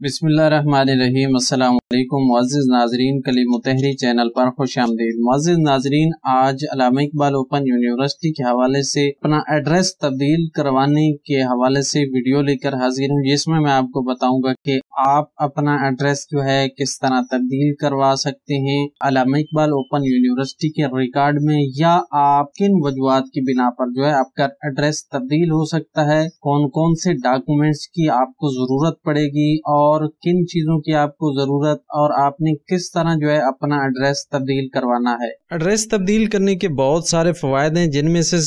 बिस्मिल्लाहिर्रहमानिर्रहीम। अस्सलाम वालेकुम मुअज़्ज़िज़ नाज़रीन, कलीम तहरी चैनल पर खुश आमदीद। मुअज़्ज़िज़ नाज़रीन, आज अल्लामा इकबाल ओपन यूनिवर्सिटी के हवाले से अपना एड्रेस तब्दील करवाने के हवाले से वीडियो लेकर हाजिर हूँ, जिसमें मैं आपको बताऊंगा कि आप अपना एड्रेस जो है किस तरह तब्दील करवा सकते हैं अल्लामा इकबाल ओपन यूनिवर्सिटी के रिकॉर्ड में, या आप किन वजूहात की बिना पर जो है आपका एड्रेस तब्दील हो सकता है, कौन कौन से डॉक्यूमेंट्स की आपको जरूरत पड़ेगी और किन चीजों की आपको जरूरत, और आपने किस तरह जो है अपना एड्रेस तब्दील करवाना है। एड्रेस तब्दील करने के बहुत सारे फ़वायद हैं, जिनमें से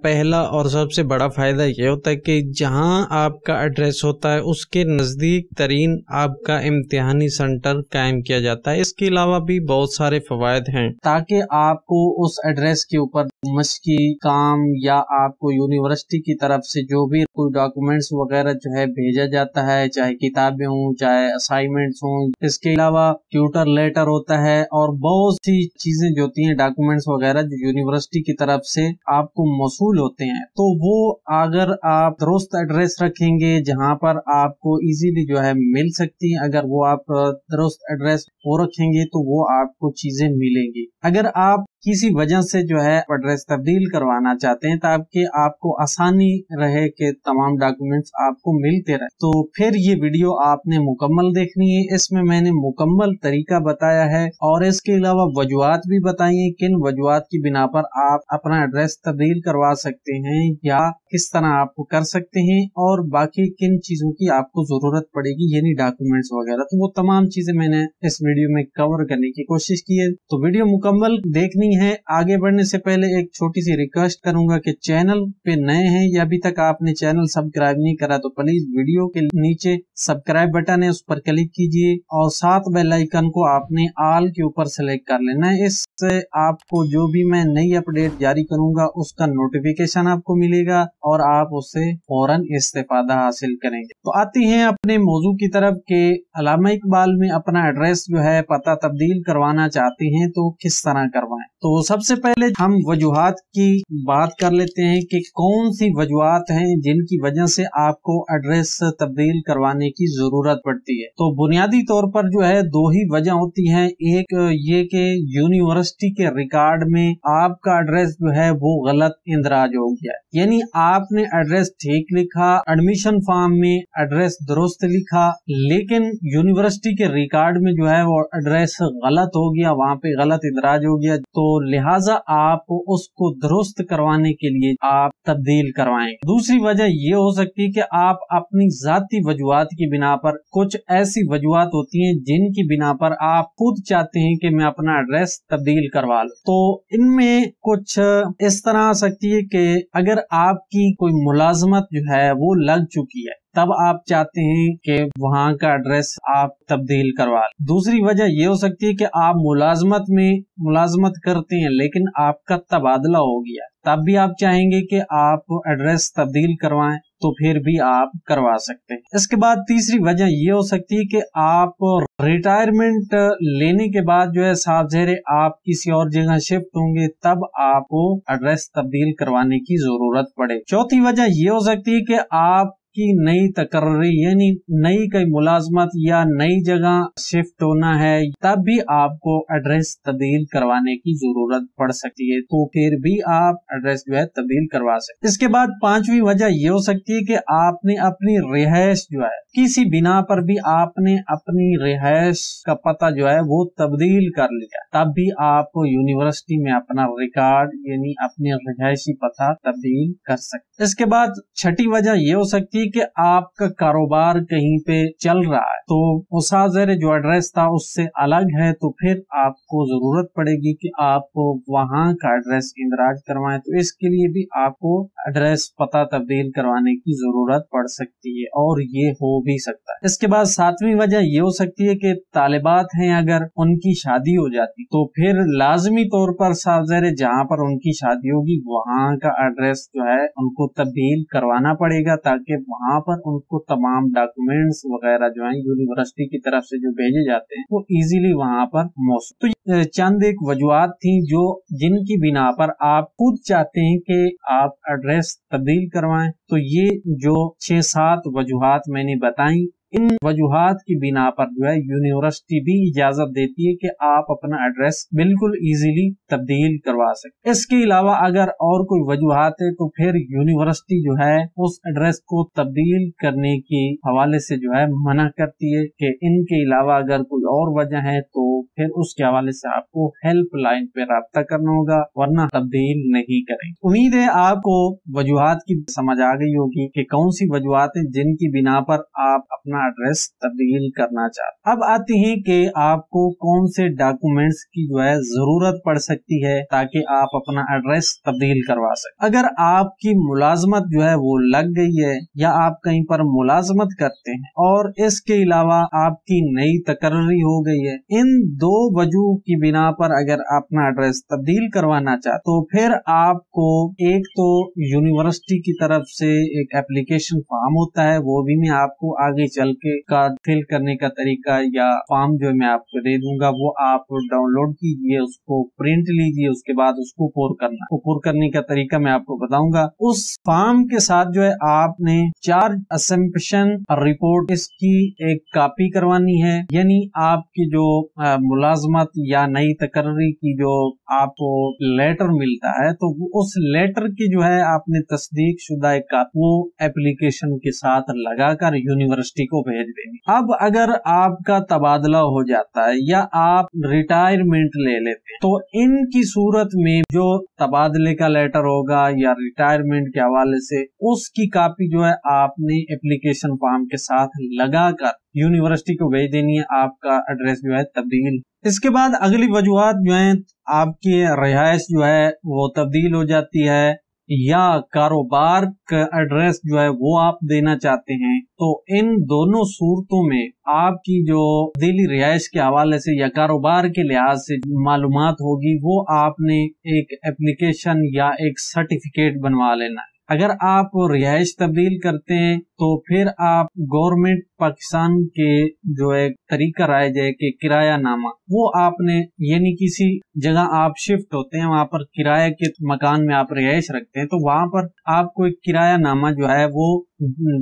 पहला और सबसे बड़ा फ़ायदा ये होता है कि जहां आपका एड्रेस होता है उसके नज़दीक तरीन आपका इम्तिहानी सेंटर कायम किया जाता है। इसके अलावा भी बहुत सारे फ़वायद हैं, ताकि आपको उस एड्रेस के ऊपर मशकी काम या आपको यूनिवर्सिटी की तरफ से जो भी कोई डॉक्यूमेंट्स वगैरह जो है भेजा जाता है, चाहे किताबें हों चाहे असाइनमेंट्स हों, इसके अलावा ट्यूटर लेटर होता है और बहुत सी चीजें जो होती हैं डॉक्यूमेंट्स वगैरह जो यूनिवर्सिटी की तरफ से आपको मौसूल होते हैं, तो वो अगर आप दुरुस्त एड्रेस रखेंगे जहां पर आपको इजीली जो है मिल सकती है, अगर वो आप दुरुस्त एड्रेस वो रखेंगे तो वो आपको चीजें मिलेंगी। अगर आप किसी वजह से जो है एड्रेस तब्दील करवाना चाहते हैं ताकि आपको आसानी रहे कि तमाम डॉक्यूमेंट्स आपको मिलते रहे, तो फिर ये वीडियो आपने मुकम्मल देखनी है। इसमें मैंने मुकम्मल तरीका बताया है और इसके अलावा वजूहात भी बताई हैं, किन वजूहात की बिना पर आप अपना एड्रेस तब्दील करवा सकते हैं या किस तरह आपको कर सकते हैं, और बाकी किन चीजों की आपको जरूरत पड़ेगी यानी डॉक्यूमेंट्स वगैरह। तो वो तमाम चीजें मैंने इस वीडियो में कवर करने की कोशिश की है, तो वीडियो मुकम्मल देखनी है। आगे बढ़ने से पहले एक छोटी सी रिक्वेस्ट करूंगा कि चैनल पे नए हैं या अभी तक आपने चैनल सब्सक्राइब नहीं करा तो प्लीज वीडियो के नीचे सब्सक्राइब बटन है, उस पर क्लिक कीजिए और साथ बेल आइकन को आपने ऑल के ऊपर सेलेक्ट कर लेना है। इससे आपको जो भी मैं नई अपडेट जारी करूंगा उसका नोटिफिकेशन आपको मिलेगा और आप उससे फौरन इस्तेफादा हासिल करेंगे। तो आती हैं अपने मौजू की तरफ के अल्लामा इकबाल में अपना एड्रेस जो है पता तब्दील करवाना चाहते हैं तो किस तरह करवाएं। तो सबसे पहले हम वजूहात की बात कर लेते हैं कि कौन सी वजूहात हैं जिनकी वजह से आपको एड्रेस तब्दील करवाने की जरूरत पड़ती है। तो बुनियादी तौर पर जो है दो ही वजह होती हैं, एक ये कि यूनिवर्सिटी के रिकॉर्ड में आपका एड्रेस जो है वो गलत इंदराज हो गया है, यानी आपने एड्रेस ठीक लिखा, एडमिशन फॉर्म में एड्रेस दुरुस्त लिखा, लेकिन यूनिवर्सिटी के रिकॉर्ड में जो है वो एड्रेस गलत हो गया, वहां पे गलत इंदराज हो गया, तो लिहाजा आप उसको दुरुस्त करवाने के लिए आप तब्दील करवाएं। दूसरी वजह ये हो सकती है कि आप अपनी जाती वजूहात की बिना पर, कुछ ऐसी वजूहात होती हैं जिनकी बिना पर आप खुद चाहते हैं कि मैं अपना एड्रेस तब्दील करवा लूं। तो इनमें कुछ इस तरह आ सकती है कि अगर आपकी कोई मुलाजमत जो है वो लग चुकी है तब आप चाहते हैं कि वहां का एड्रेस आप तब्दील करवा लें। दूसरी वजह यह हो सकती है कि आप मुलाजमत करते हैं लेकिन आपका तबादला हो गया, तब भी आप चाहेंगे कि आप एड्रेस तब्दील करवाएं, तो फिर भी आप करवा सकते हैं। इसके बाद तीसरी वजह ये हो सकती है कि आप रिटायरमेंट लेने के बाद जो है साफ ज़ाहिर आप किसी और जगह शिफ्ट होंगे, तब आपको एड्रेस तब्दील करवाने की जरूरत पड़े। चौथी वजह ये हो सकती है कि आप की नई तकर्री यानी नई कोई मुलाजमत या नई जगह शिफ्ट होना है, तब भी आपको एड्रेस तब्दील करवाने की जरूरत पड़ सकती है, तो फिर भी आप एड्रेस जो है तब्दील करवा सकते। इसके बाद पांचवी वजह ये हो सकती है कि आपने अपनी रिहाइश जो है किसी बिना पर भी आपने अपनी रिहाइश का पता जो है वो तब्दील कर लिया, तब भी आप यूनिवर्सिटी में अपना रिकॉर्ड यानी अपने रिहायशी पता तब्दील कर सकते। इसके बाद छठी वजह ये हो सकती है कि आपका कारोबार कहीं पे चल रहा है, तो उस जो एड्रेस था उससे अलग है, तो फिर आपको जरूरत पड़ेगी कि आप वहां का एड्रेस इंदराज करवाएं, तो इसके लिए भी आपको एड्रेस पता तब्दील करवाने की जरूरत पड़ सकती है और ये हो भी सकता है। इसके बाद सातवीं वजह ये हो सकती है कि तालिबात हैं, अगर उनकी शादी हो जाती तो फिर लाजमी तौर पर जहाँ पर उनकी शादी होगी वहां का एड्रेस जो है उनको तब्दील करवाना पड़ेगा, ताकि वहां पर उनको तमाम डॉक्यूमेंट्स वगैरह जो है यूनिवर्सिटी की तरफ से जो भेजे जाते हैं वो इजीली वहां पर मौसूल। तो चंद एक वजूहात थी जो जिनकी बिना पर आप खुद चाहते हैं कि आप एड्रेस तब्दील करवाएं। तो ये जो 6-7 वजूहात मैंने बताई इन वजूहात की बिना पर जो है यूनिवर्सिटी भी इजाजत देती है कि आप अपना एड्रेस बिल्कुल इजीली तब्दील करवा सकते। इसके अलावा अगर और कोई वजूहात है तो फिर यूनिवर्सिटी जो है उस एड्रेस को तब्दील करने के हवाले से जो है मना करती है कि इनके अलावा अगर कोई और वजह है तो फिर उसके हवाले से आपको हेल्प लाइन पे राब्ता करना होगा, वरना तब्दील नहीं करेंगे। उम्मीद है आपको वजूहात की समझ आ गई होगी कि कौन सी वजूहात हैं जिनकी बिना पर आप अपना एड्रेस तब्दील करना चाहते। अब आते हैं कि आपको कौन से डॉक्यूमेंट्स की जो है जरूरत पड़ सकती है ताकि आप अपना एड्रेस तब्दील करवा सकें। अगर आपकी मुलाजमत जो है वो लग गई है या आप कहीं पर मुलाजमत करते हैं और इसके अलावा आपकी नई तकर्री हो गई है, इन दो वजह की बिना पर अगर अपना एड्रेस तब्दील करवाना चाहते तो फिर आपको एक तो यूनिवर्सिटी की तरफ से एक एप्लीकेशन फॉर्म होता है, वो भी मैं आपको आगे चल के का फिल करने का तरीका या फॉर्म जो मैं आपको दे दूंगा वो आप डाउनलोड कीजिए, उसको प्रिंट लीजिए, उसके बाद उसको पुर करने का तरीका मैं आपको बताऊंगा। उस फॉर्म के साथ जो है आपने चार्ज असम्पशन रिपोर्ट इसकी एक कॉपी करवानी है, यानी आपकी जो मुलाजमत या नई तकर्री की जो आपको लेटर मिलता है तो उस लेटर की जो है आपने तस्दीक शुदा एक वो एप्लीकेशन के साथ लगाकर यूनिवर्सिटी को भेज देनी। अब अगर आपका तबादला हो जाता है या आप रिटायरमेंट ले लेते हैं तो इनकी सूरत में जो तबादले का लेटर होगा या रिटायरमेंट के हवाले से उसकी कॉपी जो है आपने एप्लीकेशन फॉर्म के साथ लगाकर यूनिवर्सिटी को भेज देनी है, आपका एड्रेस जो है तब्दील। इसके बाद अगली वजूहात जो है आपकी रिहाइश जो है वो तब्दील हो जाती है या कारोबार का एड्रेस जो है वो आप देना चाहते हैं, तो इन दोनों सूरतों में आपकी जो दिली रिहाइश के हवाले से या कारोबार के लिहाज से मालूमात होगी वो आपने एक एप्लीकेशन या एक सर्टिफिकेट बनवा लेना है। अगर आप रिहाइश तब्दील करते हैं तो फिर आप गवर्नमेंट पाकिस्तान के जो एक तरीका राइज है कि किराया नामा वो आपने यानी किसी जगह आप शिफ्ट होते हैं वहां पर किराए के मकान में आप रिहाइश रखते हैं तो वहां पर आपको एक किराया नामा जो है वो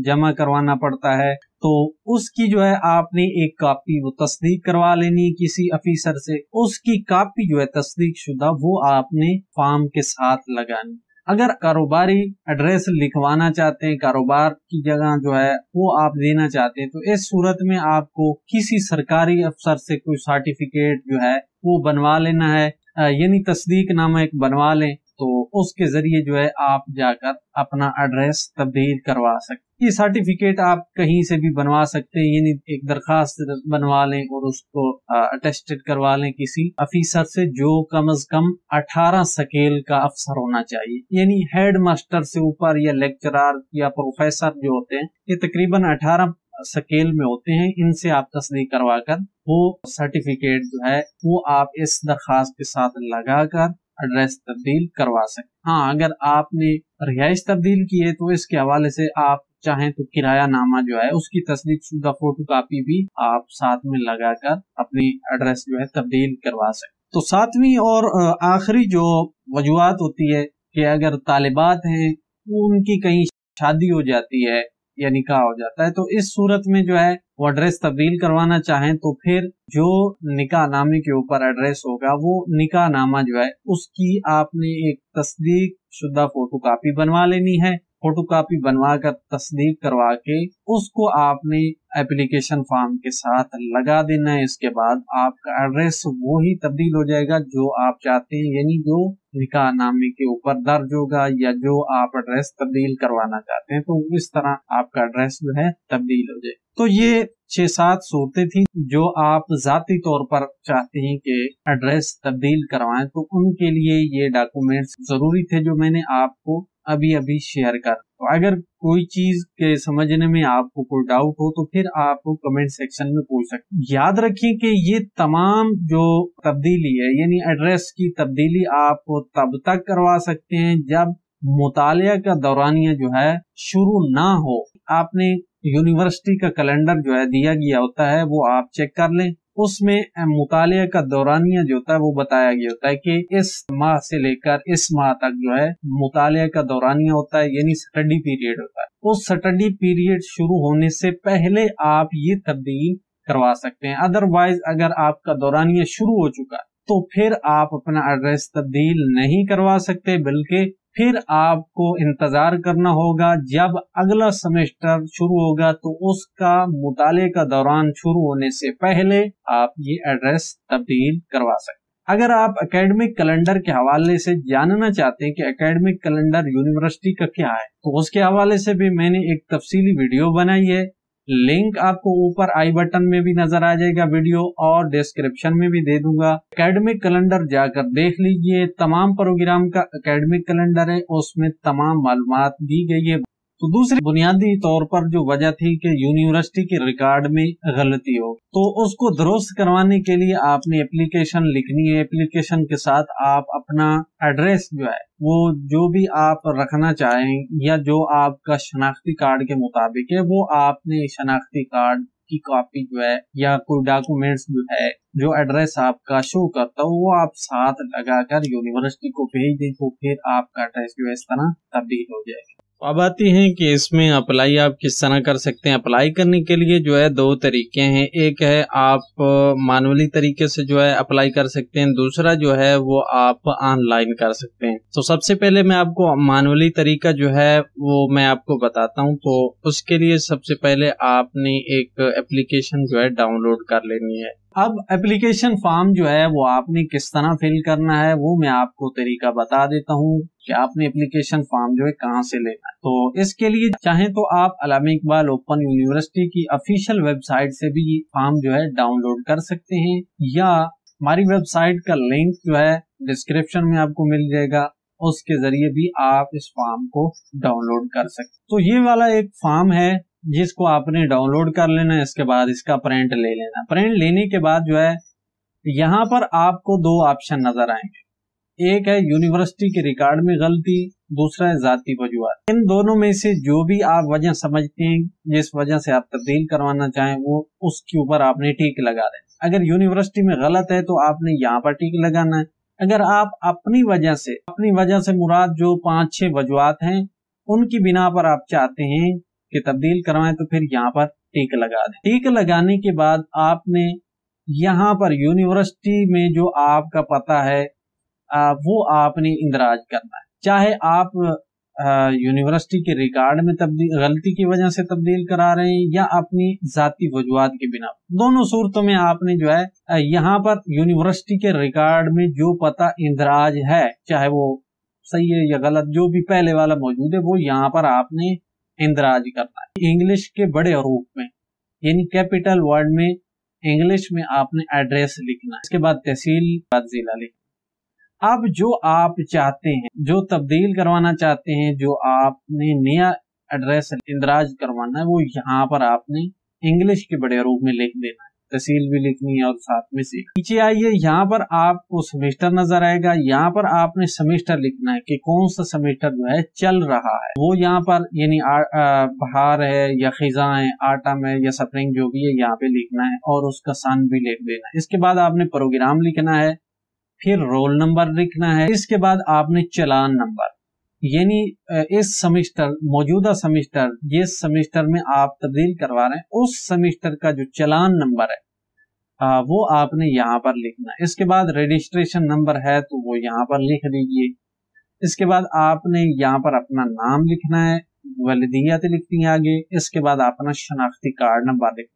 जमा करवाना पड़ता है, तो उसकी जो है आपने एक कॉपी वो तस्दीक करवा लेनी है किसी अफीसर से, उसकी कॉपी जो है तस्दीक शुदा वो आपने फॉर्म के साथ लगानी। अगर कारोबारी एड्रेस लिखवाना चाहते हैं, कारोबार की जगह जो है वो आप देना चाहते हैं, तो इस सूरत में आपको किसी सरकारी अफसर से कोई सर्टिफिकेट जो है वो बनवा लेना है, यानी तस्दीक नामा एक बनवा लें, तो उसके जरिए जो है आप जाकर अपना एड्रेस तब्दील करवा सकते। ये सर्टिफिकेट आप कहीं से भी बनवा सकते हैं, यानी एक दरखास्त बनवा लें और उसको अटेस्टेड करवा लें किसी अफीसर से जो कम से कम 18 स्केल का अफसर होना चाहिए, यानी हेड मास्टर से ऊपर या लेक्चरर या प्रोफेसर जो होते हैं ये तकरीबन 18 स्केल में होते हैं, इनसे आप तस्दीक करवा कर वो सर्टिफिकेट जो है वो आप इस दरखास्त के साथ लगाकर एड्रेस तब्दील करवा सकते। हाँ, अगर आपने रिहाइश तब्दील की है तो इसके हवाले से आप चाहें तो किराया नामा जो है उसकी तस्दीक शुदा फोटो कापी भी आप साथ में लगाकर अपनी एड्रेस जो है तब्दील करवा सकते। तो सातवीं और आखिरी जो वजूहात होती है कि अगर तालिबात हैं उनकी कहीं शादी हो जाती है या निकाह हो जाता है, तो इस सूरत में जो है वो एड्रेस तब्दील करवाना चाहें तो फिर जो निकाह नामे के ऊपर एड्रेस होगा वो निकाह नामा जो है उसकी आपने एक तस्दीक शुदा फोटो कापी बनवा लेनी है। फोटो कापी बनवा कर तस्दीक करवा के उसको आपने एप्लीकेशन फॉर्म के साथ लगा देना है। इसके बाद आपका एड्रेस वो ही तब्दील हो जाएगा जो आप चाहते हैं, यानी जो निकाह नामे के ऊपर दर्ज होगा या जो आप एड्रेस तब्दील करवाना चाहते हैं, तो इस तरह आपका एड्रेस जो है तब्दील हो जाए। तो ये 6-7 सूरतें थी जो आप जाती तौर पर चाहते हैं कि एड्रेस तब्दील करवाएं, तो उनके लिए ये डॉक्यूमेंट्स जरूरी थे जो मैंने आपको अभी शेयर कर। तो अगर कोई चीज के समझने में आपको कोई डाउट हो तो फिर आप कमेंट सेक्शन में पूछ सकते हैं। याद रखिए कि ये तमाम जो तब्दीली है यानी एड्रेस की तब्दीली आप तब तक करवा सकते हैं जब मुतालिया का दौरानिया जो है शुरू ना हो। आपने यूनिवर्सिटी का कैलेंडर जो है दिया गया होता है वो आप चेक कर लें, उसमें मुतालिया का दौरानिया जो होता है वो बताया गया होता है कि इस माह से लेकर इस माह तक जो है मुतालिया का दौरानिया होता है, यानी स्टडी पीरियड होता है। उस स्टडी पीरियड शुरू होने से पहले आप ये तब्दील करवा सकते हैं। अदरवाइज अगर आपका दौरानिया शुरू हो चुका तो फिर आप अपना एड्रेस तब्दील नहीं करवा सकते, बल्कि फिर आपको इंतजार करना होगा जब अगला सेमेस्टर शुरू होगा तो उसका मुताले का दौरान शुरू होने से पहले आप ये एड्रेस तब्दील करवा सकते हैं। अगर आप एकेडमिक कैलेंडर के हवाले से जानना चाहते हैं कि एकेडमिक कैलेंडर यूनिवर्सिटी का क्या है, तो उसके हवाले से भी मैंने एक तफसीली वीडियो बनाई है। लिंक आपको ऊपर आई बटन में भी नजर आ जाएगा वीडियो, और डिस्क्रिप्शन में भी दे दूंगा। एकेडमिक कैलेंडर जाकर देख लीजिए, तमाम प्रोग्राम का एकेडमिक कैलेंडर है, उसमें तमाम मालूमात दी गई है। तो दूसरी बुनियादी तौर पर जो वजह थी कि यूनिवर्सिटी के रिकॉर्ड में गलती हो, तो उसको दुरुस्त करवाने के लिए आपने एप्लीकेशन लिखनी है। एप्लीकेशन के साथ आप अपना एड्रेस जो है वो जो भी आप रखना चाहें या जो आपका शनाख्ती कार्ड के मुताबिक है, वो आपने शनाख्ती कार्ड की कॉपी जो है या कोई डॉक्यूमेंट्स जो है जो एड्रेस आपका शो करता हो वो आप साथ लगाकर यूनिवर्सिटी को भेज दें, तो फिर आपका एड्रेस जो है इस तरह तब्दील हो जाएगा। अब आती हैं कि इसमें अप्लाई आप किस तरह कर सकते हैं। अप्लाई करने के लिए जो है 2 तरीके हैं। एक है आप मैनुअली तरीके से जो है अप्लाई कर सकते हैं, दूसरा जो है वो आप ऑनलाइन कर सकते हैं। तो सबसे पहले मैं आपको मैनुअली तरीका जो है वो मैं आपको बताता हूं। तो उसके लिए सबसे पहले आपने एक एप्लीकेशन जो है डाउनलोड कर लेनी है। अब एप्लीकेशन फॉर्म जो है वो आपने किस तरह फिल करना है वो मैं आपको तरीका बता देता हूँ कि आपने एप्लीकेशन फॉर्म जो है कहाँ से लेना है। तो इसके लिए चाहे तो आप अल्लामा इकबाल ओपन यूनिवर्सिटी की ऑफिशियल वेबसाइट से भी फॉर्म जो है डाउनलोड कर सकते हैं, या हमारी वेबसाइट का लिंक जो है डिस्क्रिप्शन में आपको मिल जाएगा, उसके जरिए भी आप इस फॉर्म को डाउनलोड कर सकते। तो ये वाला एक फॉर्म है जिसको आपने डाउनलोड कर लेना है। इसके बाद इसका प्रिंट ले लेना। प्रिंट लेने के बाद जो है यहाँ पर आपको 2 ऑप्शन नजर आएंगे। एक है यूनिवर्सिटी के रिकॉर्ड में गलती, दूसरा है जाती वजूहात। इन दोनों में से जो भी आप वजह समझते हैं जिस वजह से आप तब्दील करवाना चाहें वो उसके ऊपर आपने टिक लगा देना। अगर यूनिवर्सिटी में गलत है तो आपने यहाँ पर टिक लगाना है। अगर आप अपनी वजह से मुराद जो 5-6 वजूहात हैं उनकी बिना पर आप चाहते हैं कि तब्दील करवाएं तो फिर यहाँ पर टिक लगा दें। टिक लगाने के बाद आपने यहाँ पर यूनिवर्सिटी में जो आपका पता है वो आपने इंदराज करना है। चाहे आप यूनिवर्सिटी के रिकॉर्ड में गलती की वजह से तब्दील करा रहे हैं या अपनी जाती वजूहात के बिना, दोनों सूरतों में आपने जो है यहाँ पर यूनिवर्सिटी के रिकॉर्ड में जो पता इंदराज है, चाहे वो सही है या गलत, जो भी पहले वाला मौजूद है वो यहाँ पर आपने इंदराज करना है। इंग्लिश के बड़े हरूफ में यानी कैपिटल वर्ड में इंग्लिश में आपने एड्रेस लिखना है। इसके बाद तहसील, बाद जिला लिखना। अब जो आप चाहते हैं, जो तब्दील करवाना चाहते हैं, जो आपने नया एड्रेस इंदराज करवाना है, वो यहाँ पर आपने इंग्लिश के बड़े हरूफ में लिख देना है। तहसील भी लिखनी है और साथ में से नीचे आइए, यहाँ पर आपको सेमेस्टर नजर आएगा। यहाँ पर आपने सेमेस्टर लिखना है कि कौन सा सेमेस्टर जो है चल रहा है, वो यहाँ पर यानी बहार है या खिजा है, आटम है या स्प्रिंग, जो भी है यहाँ पे लिखना है और उसका सन भी लिख देना है। इसके बाद आपने प्रोग्राम लिखना है, फिर रोल नंबर लिखना है। इसके बाद आपने चालान नंबर यानी इस सेमेस्टर, मौजूदा सेमेस्टर जिस सेमेस्टर में आप तब्दील करवा रहे हैं उस सेमेस्टर का जो चालान नंबर है वो आपने यहाँ पर लिखना है। इसके बाद रजिस्ट्रेशन नंबर है तो वो यहाँ पर लिख दीजिए। इसके बाद आपने यहाँ पर अपना नाम लिखना है, वलीदियत लिखनी है आगे। इसके बाद अपना शनाख्ती कार्ड नंबर लिखना है।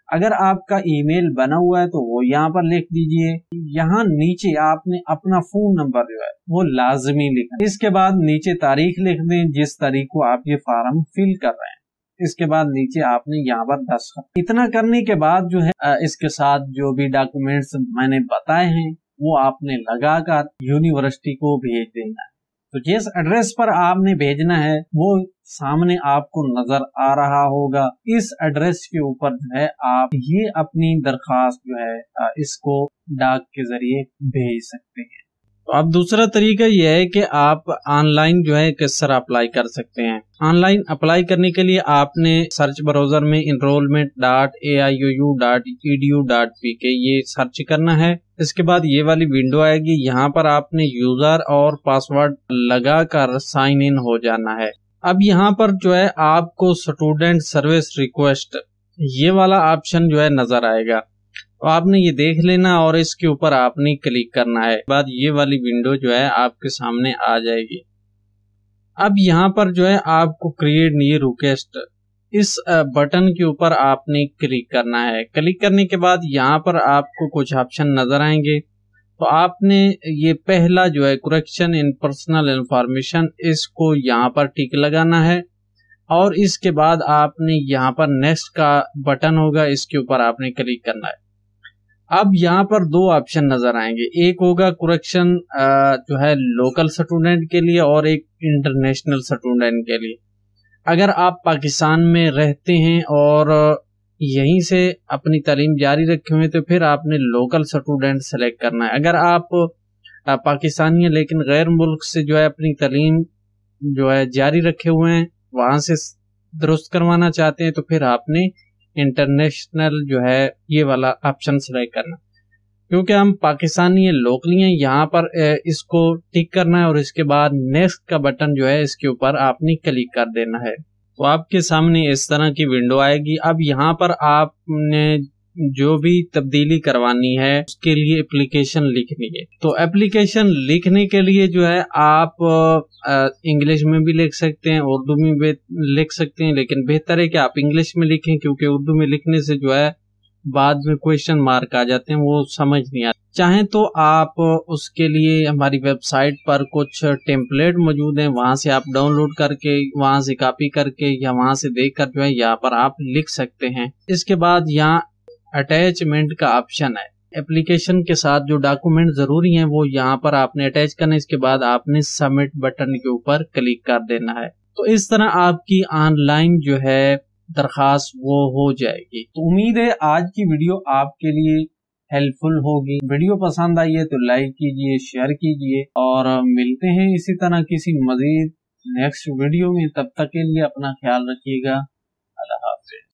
अगर आपका ईमेल बना हुआ है तो वो यहाँ पर लिख दीजिए। यहाँ नीचे आपने अपना फोन नंबर जो है वो लाजमी लिखना है। इसके बाद नीचे तारीख लिख दें जिस तारीख को आप ये फॉर्म फिल कर रहे हैं। इसके बाद नीचे आपने यहाँ पर दस्तखत। इतना करने के बाद जो है इसके साथ जो भी डॉक्यूमेंट्स मैंने बताए हैं वो आपने लगाकर यूनिवर्सिटी को भेज देना है। तो जिस एड्रेस पर आपने भेजना है वो सामने आपको नजर आ रहा होगा। इस एड्रेस के ऊपर जो है आप ये अपनी दरखास्त जो है इसको डाक के जरिए भेज सकते हैं। तो अब दूसरा तरीका यह है कि आप ऑनलाइन जो है किस तरह अप्लाई कर सकते हैं। ऑनलाइन अप्लाई करने के लिए आपने सर्च ब्राउजर में enrollment.aiuu.edu.pk ये सर्च करना है। इसके बाद ये वाली विंडो आएगी, यहाँ पर आपने यूजर और पासवर्ड लगाकर साइन इन हो जाना है। اب یہاں پر جو ہے آپ کو اسٹوڈنٹ سروس ریکویسٹ یہ والا آپشن جو ہے نظر آئے گا، تو آپ نے یہ دیکھ لینا اور اس کے اوپر آپ نے کلک کرنا ہے، بعد یہ والی ونڈو جو ہے آپ کے سامنے آ جائے گی۔ اب یہاں پر جو ہے آپ کو کریٹ نیو ریکویسٹ اس بٹن کے اوپر آپ نے کلک کرنا ہے۔ کلک کرنے کے بعد یہاں پر آپ کو کچھ آپشن نظر آئیں گے، تو آپ نے یہ پہلا جو ہے کریکشن ان پرسنل انفارمیشن اس کو یہاں پر ٹک لگانا ہے، اور اس کے بعد آپ نے یہاں پر نیکسٹ کا بٹن ہوگا، اس کے اوپر آپ نے کلک کرنا ہے۔ اب یہاں پر دو آپشن نظر آئیں گے، ایک ہوگا کریکشن جو ہے لوکل اسٹوڈنٹ کے لیے اور ایک انٹرنیشنل اسٹوڈنٹ کے لیے۔ اگر آپ پاکستان میں رہتے ہیں اور یہیں سے اپنی تعلیم جاری رکھے ہوئے تو پھر آپ نے لوکل اسٹوڈنٹ سلیکٹ کرنا ہے۔ اگر آپ پاکستانی ہیں لیکن غیر ملک سے جو ہے اپنی تعلیم جو ہے جاری رکھے ہوئے ہیں، وہاں سے درست کروانا چاہتے ہیں، تو پھر آپ نے انٹرنیشنل جو ہے یہ والا آپشن سلیکٹ کرنا، کیونکہ ہم پاکستانی ہیں، لوکلی ہیں، یہاں پر اس کو ٹک کرنا ہے اور اس کے بعد نیکسٹ کا بٹن جو ہے اس کے اوپر آپ نے کلک کر دینا ہے۔ تو آپ کے سامنے اس طرح کی ونڈو آئے گی۔ اب یہاں پر آپ نے جو بھی تبدیلی کروانی ہے اس کے لیے اپلیکیشن لکھنی ہے، تو اپلیکیشن لکھنے کے لیے جو ہے آپ انگلش میں بھی لکھ سکتے ہیں، اردو میں بھی لکھ سکتے ہیں، لیکن بہتر ہے کہ آپ انگلش میں لکھیں، کیونکہ اردو میں لکھنے سے جو ہے بعد میں کویشچن مارک آ جاتے ہیں، وہ سمجھ نہیں آتے۔ چاہیں تو آپ اس کے لیے ہماری ویب سائٹ پر کچھ ٹیمپلیٹ موجود ہیں، وہاں سے آپ ڈاؤن لوڈ کر کے، وہاں سے کاپی کر کے یا وہاں سے دیکھ کر جو ہے یہاں پر آپ لکھ سکتے ہیں۔ اس کے بعد یہاں اٹیچمنٹ کا آپشن ہے، اپلیکیشن کے ساتھ جو ڈاکومنٹ ضروری ہیں وہ یہاں پر آپ نے اٹیچ کرنا ہے، اس کے بعد آپ نے سبمٹ بٹن کے اوپر کلک کر دینا ہے۔ تو اس طرح آپ کی آن لائن جو ہے درخواست وہ ہو جائے گی۔ تو امید ہے آج کی ویڈیو آپ کے لیے ہیلپ فل ہوگی۔ ویڈیو پسند آئی ہے تو لائک کیجئے، شیئر کیجئے، اور ملتے ہیں اسی طرح کسی مزید نیکسٹ ویڈیو میں۔ تب تک کے لیے اپنا خیال رکھیے گا۔ اللہ حافظ۔